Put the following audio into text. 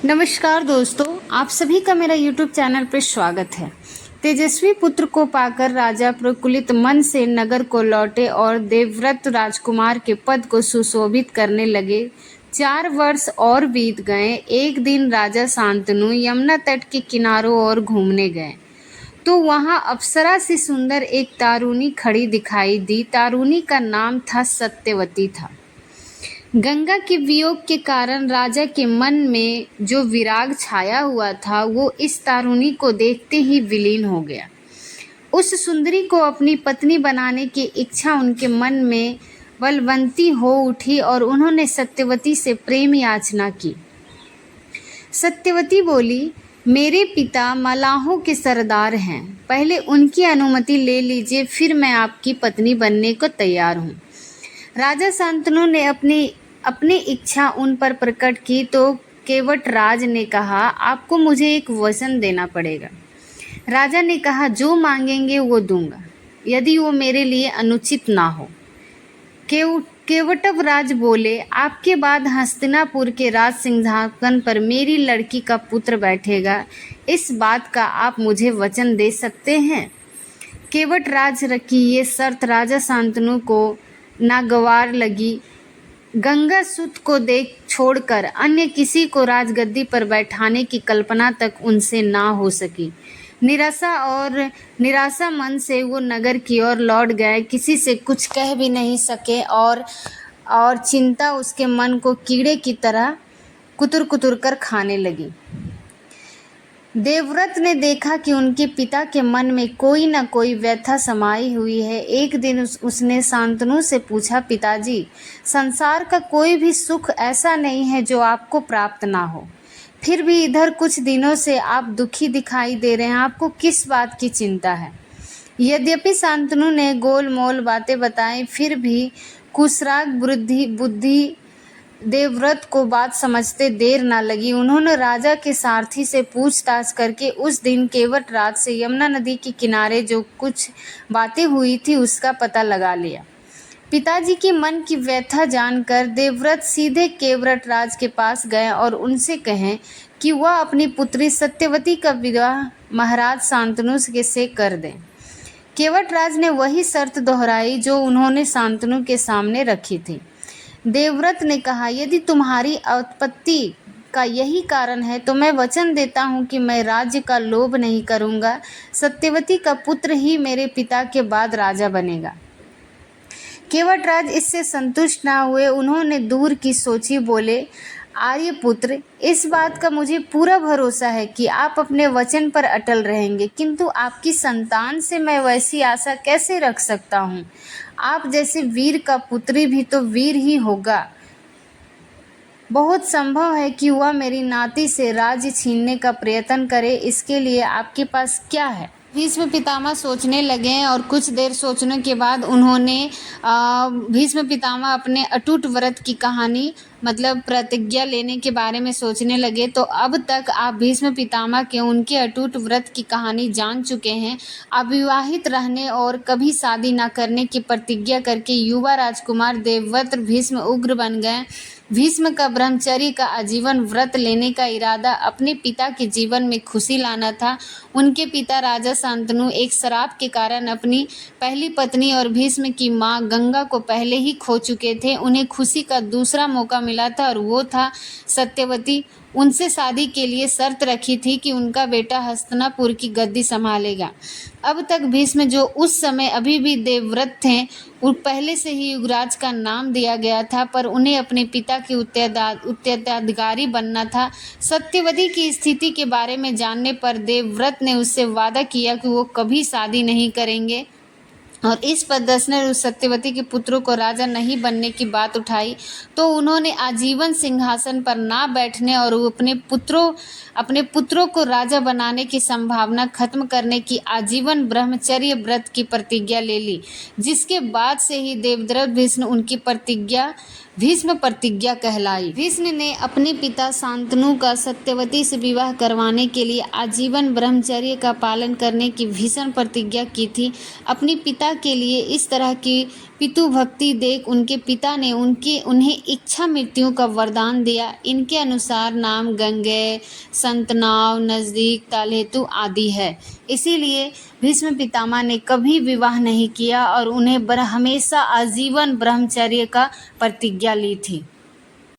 नमस्कार दोस्तों, आप सभी का मेरा YouTube चैनल पर स्वागत है। तेजस्वी पुत्र को पाकर राजा प्रकुलित मन से नगर को लौटे और देवव्रत राजकुमार के पद को सुशोभित करने लगे। 4 वर्ष और बीत गए। एक दिन राजा शांतनु यमुना तट के किनारों ओर घूमने गए तो वहां अप्सरा से सुंदर एक तारुणी खड़ी दिखाई दी। तारुणी का नाम था सत्यवती था। गंगा के वियोग के कारण राजा के मन में जो विराग छाया हुआ था वो इस तारुणी को देखते ही विलीन हो गया। उस सुंदरी को अपनी पत्नी बनाने की इच्छा उनके मन में बलवंती हो उठी और उन्होंने सत्यवती से प्रेम याचना की। सत्यवती बोली, मेरे पिता मलाहों के सरदार हैं, पहले उनकी अनुमति ले लीजिए, फिर मैं आपकी पत्नी बनने को तैयार हूँ। राजा शांतनु ने अपनी इच्छा उन पर प्रकट की तो केवट राज ने कहा, आपको मुझे एक वचन देना पड़ेगा। राजा ने कहा, जो मांगेंगे वो दूंगा, यदि वो मेरे लिए अनुचित ना हो। केवटव राज बोले, आपके बाद हस्तिनापुर के राज सिंहासन पर मेरी लड़की का पुत्र बैठेगा, इस बात का आप मुझे वचन दे सकते हैं। केवट राज की ये शर्त राजा शांतनु को नागवार लगी। गंगा सुत को देख छोड़कर अन्य किसी को राजगद्दी पर बैठाने की कल्पना तक उनसे ना हो सकी। निराशा मन से वो नगर की ओर लौट गए। किसी से कुछ कह भी नहीं सके और चिंता उसके मन को कीड़े की तरह कुतर कर खाने लगी। देवव्रत ने देखा कि उनके पिता के मन में कोई न कोई व्यथा समाई हुई है। एक दिन उसने शांतनु से पूछा, पिताजी, संसार का कोई भी सुख ऐसा नहीं है जो आपको प्राप्त ना हो, फिर भी इधर कुछ दिनों से आप दुखी दिखाई दे रहे हैं, आपको किस बात की चिंता है? यद्यपि शांतनु ने गोलमोल बातें बताई, फिर भी कुसराग बुद्धि देवव्रत को बात समझते देर न लगी। उन्होंने राजा के सारथी से पूछताछ करके उस दिन केवट राज से यमुना नदी के किनारे जो कुछ बातें हुई थी उसका पता लगा लिया। पिताजी के मन की व्यथा जानकर देवव्रत सीधे केवट राज के पास गए और उनसे कहें कि वह अपनी पुत्री सत्यवती का विवाह महाराज शांतनु से कर दें। केवट राज ने वही शर्त दोहराई जो उन्होंने शांतनु के सामने रखी थी। देवव्रत ने कहा, यदि तुम्हारी उत्पत्ति का यही कारण है तो मैं वचन देता हूँ कि मैं राज्य का लोभ नहीं करूँगा। सत्यवती का पुत्र ही मेरे पिता के बाद राजा बनेगा। केवट राज इससे संतुष्ट ना हुए। उन्होंने दूर की सोची, बोले, आर्यपुत्र, इस बात का मुझे पूरा भरोसा है कि आप अपने वचन पर अटल रहेंगे, किंतु आपकी संतान से मैं वैसी आशा कैसे रख सकता हूँ? आप जैसे वीर का पुत्री भी तो वीर ही होगा। बहुत संभव है कि वह मेरी नाती से राज्य छीनने का प्रयत्न करे। इसके लिए आपके पास क्या है? भीष्म पितामह सोचने लगे और कुछ देर सोचने के बाद उन्होंने भीष्म पितामह अपने अटूट व्रत की कहानी मतलब प्रतिज्ञा लेने के बारे में सोचने लगे। तो अब तक आप भीष्म पितामह के उनके अटूट व्रत की कहानी जान चुके हैं। अविवाहित रहने और कभी शादी न करने की प्रतिज्ञा करके युवा राजकुमार देवव्रत भीष्म उग्र बन गए। भीष्म का ब्रह्मचर्य का आजीवन व्रत लेने का इरादा अपने पिता के जीवन में खुशी लाना था। उनके पिता राजा शांतनु एक श्राप के कारण अपनी पहली पत्नी और भीष्म की मां गंगा को पहले ही खो चुके थे। उन्हें खुशी का दूसरा मौका मिला था और वो था सत्यवती। उनसे शादी के लिए शर्त रखी थी कि उनका बेटा हस्तिनापुर की गद्दी संभालेगा। अब तक भीष्म, जो उस समय अभी भी देवव्रत थे, उन पहले से ही युवराज का नाम दिया गया था, पर उन्हें अपने पिता के उत्तराधिकारी बनना था। सत्यवती की स्थिति के बारे में जानने पर देवव्रत ने उससे वादा किया कि वो कभी शादी नहीं करेंगे और इस पर दशरथ ने उस सत्यवती के पुत्रों को राजा नहीं बनने की बात उठाई तो उन्होंने आजीवन सिंहासन पर ना बैठने और अपने पुत्रों को राजा बनाने की संभावना खत्म करने की आजीवन ब्रह्मचर्य व्रत की प्रतिज्ञा ले ली, जिसके बाद से ही देवव्रत भीष्म प्रतिज्ञा कहलाई। भीष्म ने अपने पिता शांतनु का सत्यवती से विवाह करवाने के लिए आजीवन ब्रह्मचर्य का पालन करने की भीषण प्रतिज्ञा की थी। अपने पिता के लिए इस तरह की पितु भक्ति देख उनके पिता ने उन्हें इच्छा मृत्यु का वरदान दिया। इनके अनुसार नाम गंगेय, संतनाव, नज़दीक, तालहेतु आदि है। इसीलिए भीष्म पितामह ने कभी विवाह नहीं किया और उन्हें हमेशा आजीवन ब्रह्मचर्य का प्रतिज्ञा ली थी।